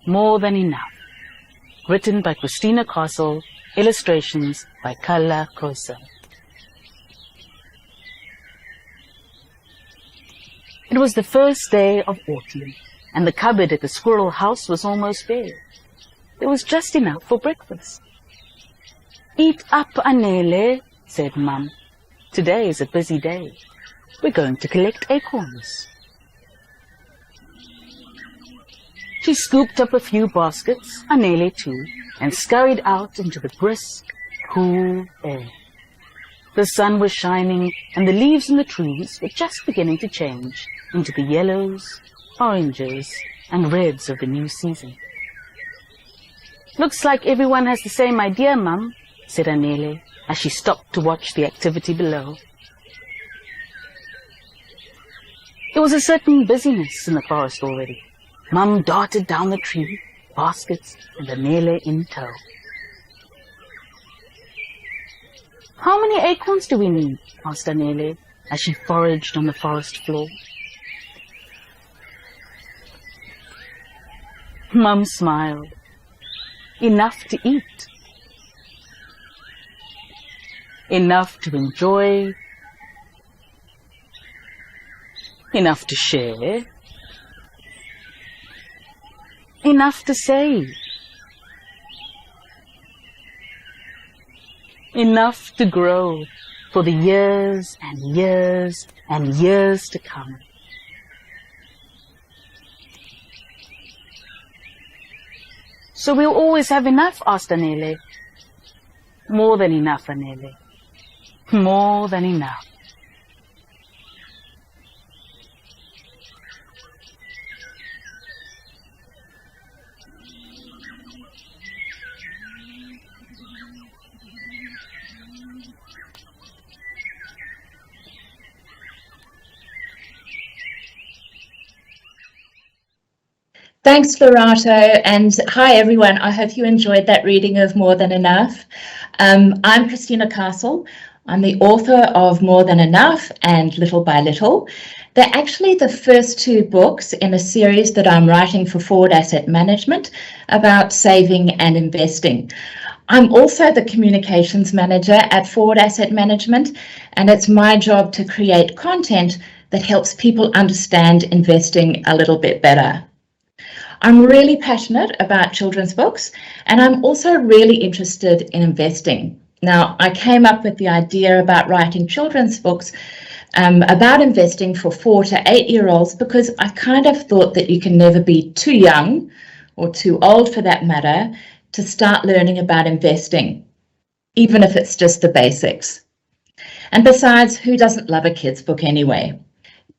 More Than Enough. Written by Christina Castle, illustrations by Kala Kosa. It was the first day of autumn, and the cupboard at the squirrel house was almost bare. There was just enough for breakfast. "Eat up, Anele," said Mum. "Today is a busy day. We're going to collect acorns." She scooped up a few baskets, Anele too, and scurried out into the brisk, cool air. The sun was shining, and the leaves in the trees were just beginning to change into the yellows, oranges, and reds of the new season. "Looks like everyone has the same idea, Mum," said Anele, as she stopped to watch the activity below. There was a certain busyness in the forest already. Mum darted down the tree, baskets and Anele in tow. "How many acorns do we need?" asked Anele, as she foraged on the forest floor. Mum smiled. "Enough to eat. Enough to enjoy. Enough to share. Enough to save. Enough to grow for the years and years and years to come." "So we'll always have enough?" asked Anele. "More than enough, Anele. More than enough." Thanks, Lorato, and hi everyone. I hope you enjoyed that reading of More Than Enough. I'm Christina Castle. I'm the author of More Than Enough and Little by Little. They're actually the first two books in a series that I'm writing for Forward Asset Management about saving and investing. I'm also the communications manager at Forward Asset Management, and it's my job to create content that helps people understand investing a little bit better. I'm really passionate about children's books, and I'm also really interested in investing. Now, I came up with the idea about writing children's books about investing for 4 to 8-year-olds because I kind of thought that you can never be too young, or too old for that matter, to start learning about investing, even if it's just the basics. And besides, who doesn't love a kid's book anyway?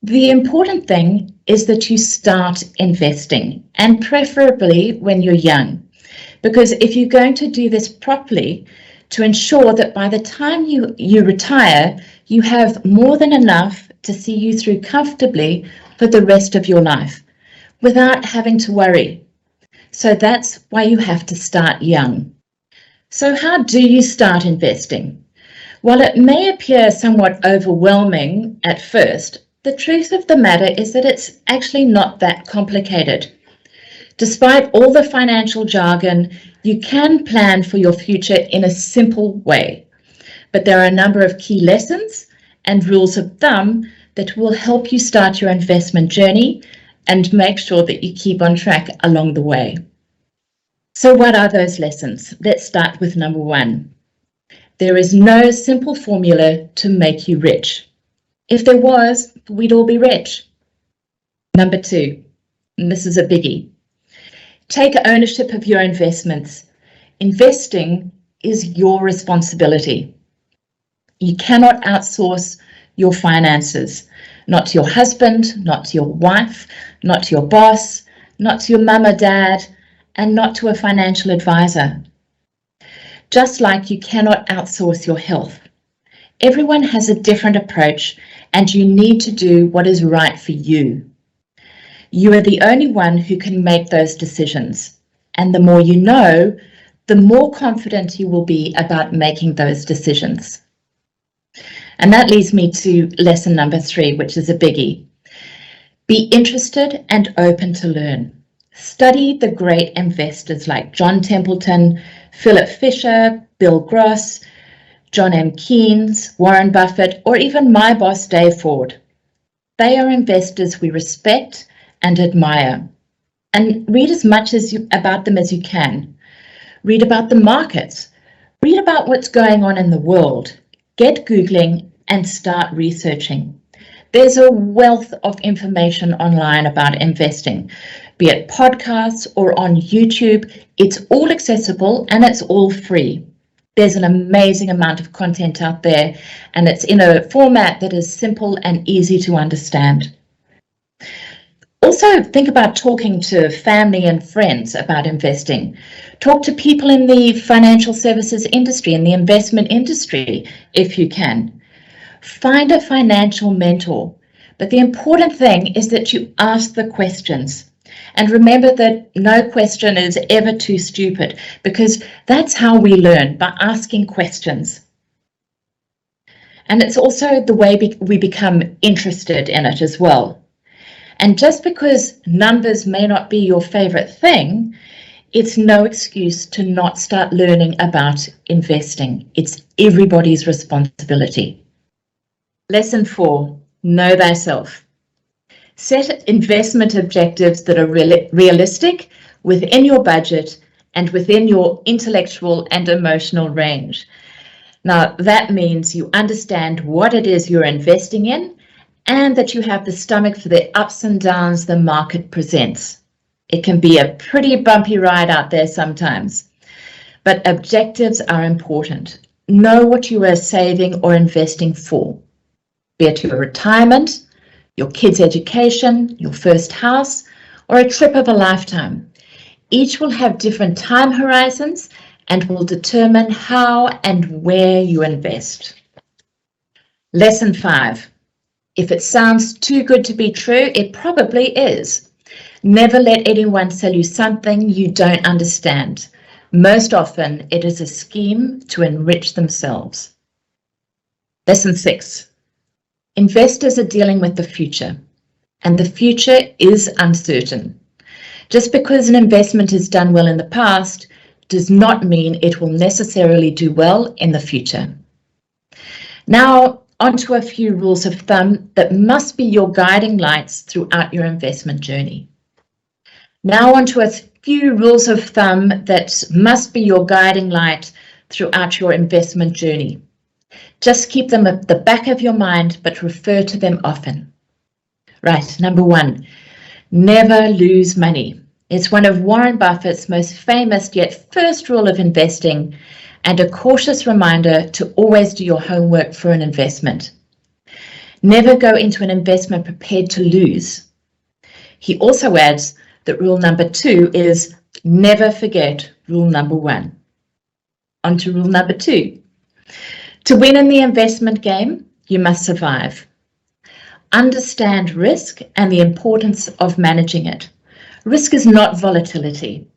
The important thing is that you start investing, and preferably when you're young, because if you're going to do this properly, to ensure that by the time you retire, you have more than enough to see you through comfortably for the rest of your life, without having to worry. So that's why you have to start young. So how do you start investing? While it may appear somewhat overwhelming at first, the truth of the matter is that it's actually not that complicated. Despite all the financial jargon, you can plan for your future in a simple way. But there are a number of key lessons and rules of thumb that will help you start your investment journey and make sure that you keep on track along the way. So what are those lessons? Let's start with number 1. There is no simple formula to make you rich. If there was, we'd all be rich. Number 2, and this is a biggie. Take ownership of your investments. Investing is your responsibility. You cannot outsource your finances, not to your husband, not to your wife, not to your boss, not to your mum or dad, and not to a financial advisor. Just like you cannot outsource your health. Everyone has a different approach, and you need to do what is right for you. You are the only one who can make those decisions, and the more you know, the more confident you will be about making those decisions. And that leads me to lesson number 3, which is a biggie. Be interested and open to learn. Study the great investors like John Templeton, Philip Fisher, Bill Gross, John M. Keynes, Warren Buffett, or even my boss, Dave Ford. They are investors we respect and admire. And read as much about them as you can. Read about the markets. Read about what's going on in the world. Get Googling and start researching. There's a wealth of information online about investing, be it podcasts or on YouTube. It's all accessible and it's all free. There's an amazing amount of content out there, and it's in a format that is simple and easy to understand. Also, think about talking to family and friends about investing. Talk to people in the financial services industry, in the investment industry, if you can. Find a financial mentor. But the important thing is that you ask the questions. And remember that no question is ever too stupid, because that's how we learn, by asking questions. And it's also the way we become interested in it as well. And just because numbers may not be your favorite thing, it's no excuse to not start learning about investing. It's everybody's responsibility. Lesson 4, know thyself. Set investment objectives that are realistic, within your budget, and within your intellectual and emotional range. Now, that means you understand what it is you're investing in, and that you have the stomach for the ups and downs the market presents. It can be a pretty bumpy ride out there sometimes, but objectives are important. Know what you are saving or investing for, be it your retirement, your kids' education, your first house, or a trip of a lifetime. Each will have different time horizons and will determine how and where you invest. Lesson 5. If it sounds too good to be true, it probably is. Never let anyone sell you something you don't understand. Most often, it is a scheme to enrich themselves. Lesson 6. Investors are dealing with the future, and the future is uncertain. Just because an investment is done well in the past does not mean it will necessarily do well in the future. Now, onto a few rules of thumb that must be your guiding lights throughout your investment journey. Now, onto a few rules of thumb that must be your guiding light throughout your investment journey. Just keep them at the back of your mind, but refer to them often. Right, number 1, never lose money. It's one of Warren Buffett's most famous yet first rule of investing, and a cautious reminder to always do your homework for an investment. Never go into an investment prepared to lose. He also adds that rule number 2 is never forget rule number 1. On to rule number 2. To win in the investment game, you must survive. Understand risk and the importance of managing it. Risk is not volatility.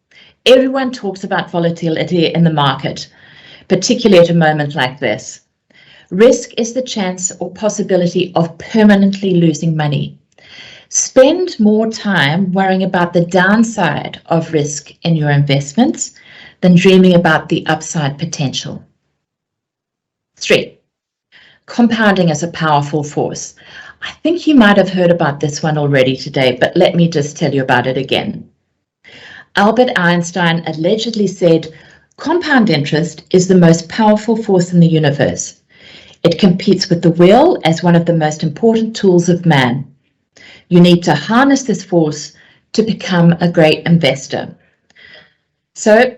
Everyone talks about volatility in the market, particularly at a moment like this. Risk is the chance or possibility of permanently losing money. Spend more time worrying about the downside of risk in your investments than dreaming about the upside potential. 3. Compounding is a powerful force. I think you might have heard about this one already today, but let me just tell you about it again. Albert Einstein allegedly said, "Compound interest is the most powerful force in the universe. It competes with the will as one of the most important tools of man. You need to harness this force to become a great investor." So,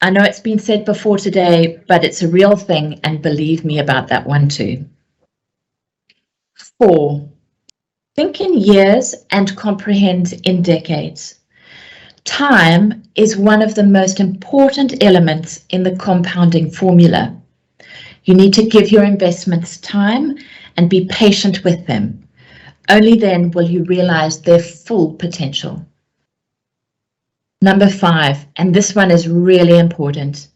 I know it's been said before today, but it's a real thing, and believe me about that one too. 4. Think in years and comprehend in decades. Time is one of the most important elements in the compounding formula. You need to give your investments time and be patient with them. Only then will you realize their full potential. Number 5, and this one is really important.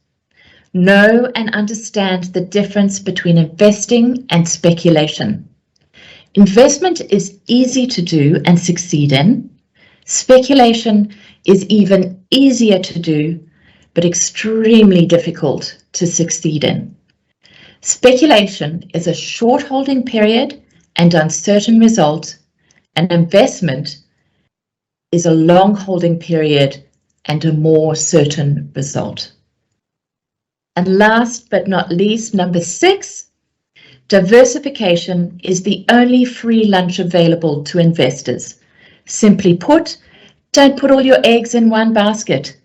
Know and understand the difference between investing and speculation. Investment is easy to do and succeed in. Speculation is even easier to do, but extremely difficult to succeed in. Speculation is a short holding period and uncertain result. An investment is a long holding period and a more certain result. And last but not least, number 6, diversification is the only free lunch available to investors. Simply put, don't put all your eggs in one basket.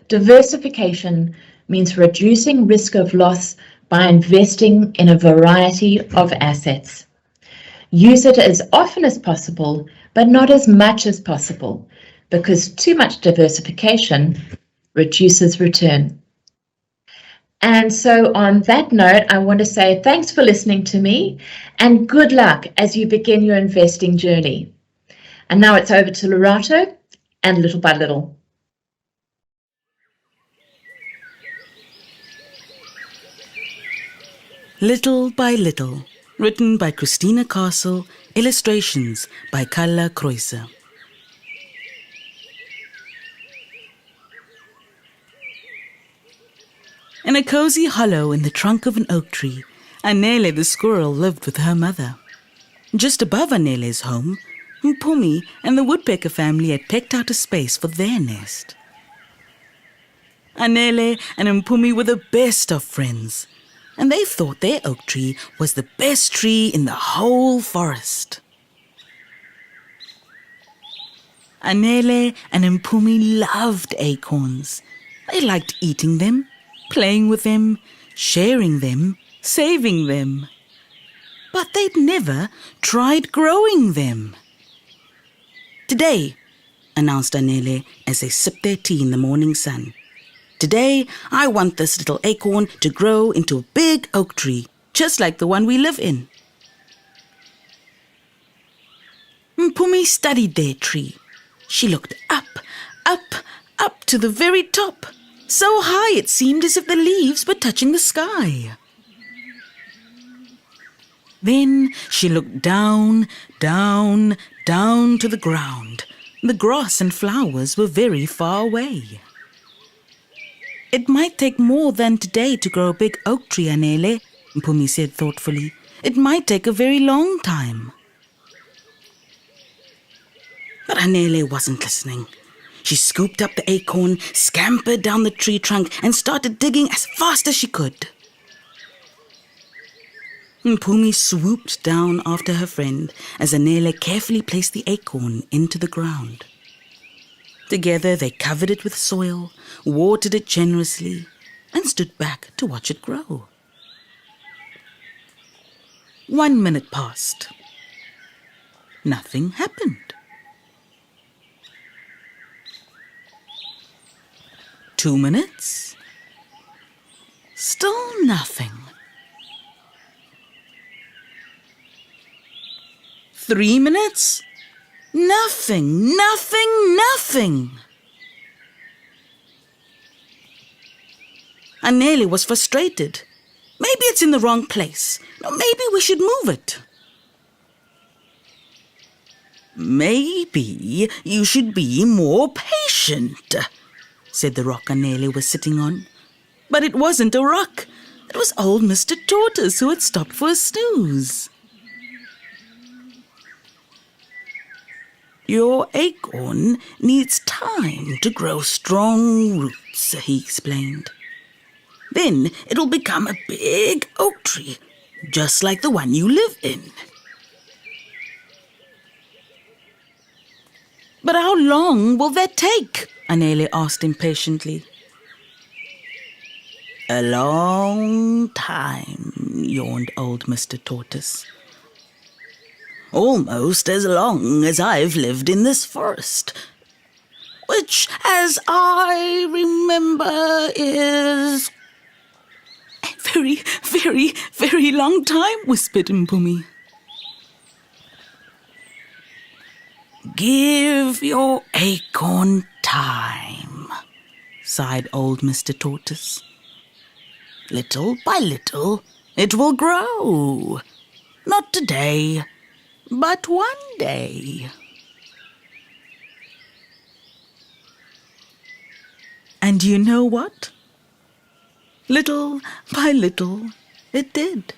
Diversification means reducing risk of loss by investing in a variety of assets. Use it as often as possible, but not as much as possible, because too much diversification reduces return. And so on that note, I want to say thanks for listening to me and good luck as you begin your investing journey. And now it's over to Lorato and Little by Little. Little by Little, written by Christina Castle, illustrations by Carla Kreuzer. In a cozy hollow in the trunk of an oak tree, Anele the squirrel lived with her mother. Just above Anele's home, Mpumi and the woodpecker family had pecked out a space for their nest. Anele and Mpumi were the best of friends, and they thought their oak tree was the best tree in the whole forest. Anele and Mpumi loved acorns. They liked eating them, playing with them, sharing them, saving them. But they'd never tried growing them. "Today," announced Anele as they sipped their tea in the morning sun, "today I want this little acorn to grow into a big oak tree, just like the one we live in." Mpumi studied their tree. She looked up, up, up to the very top. So high it seemed as if the leaves were touching the sky. Then she looked down, down, down to the ground. The grass and flowers were very far away. "It might take more than today to grow a big oak tree, Anele," Mpumi said thoughtfully. "It might take a very long time." But Anele wasn't listening. She scooped up the acorn, scampered down the tree trunk, and started digging as fast as she could. Mpumi swooped down after her friend as Anele carefully placed the acorn into the ground. Together they covered it with soil, watered it generously, and stood back to watch it grow. 1 minute passed. Nothing happened. 2 minutes. Still nothing. 3 minutes. Nothing, nothing, nothing. Anele was frustrated. Maybe it's in the wrong place. Maybe we should move it. "Maybe you should be more patient," said the rock Anele was sitting on. But it wasn't a rock. It was old Mr. Tortoise who had stopped for a snooze. "Your acorn needs time to grow strong roots," he explained. "Then it'll become a big oak tree, just like the one you live in." "But how long will that take?" Anele asked impatiently. "A long time," yawned old Mr. Tortoise. "Almost as long as I've lived in this forest, which, as I remember, is a very, very, very long time," whispered Mpumi. "Give your acorn time," sighed old Mr. Tortoise. "Little by little, it will grow. Not today, but one day." And you know what? Little by little, it did.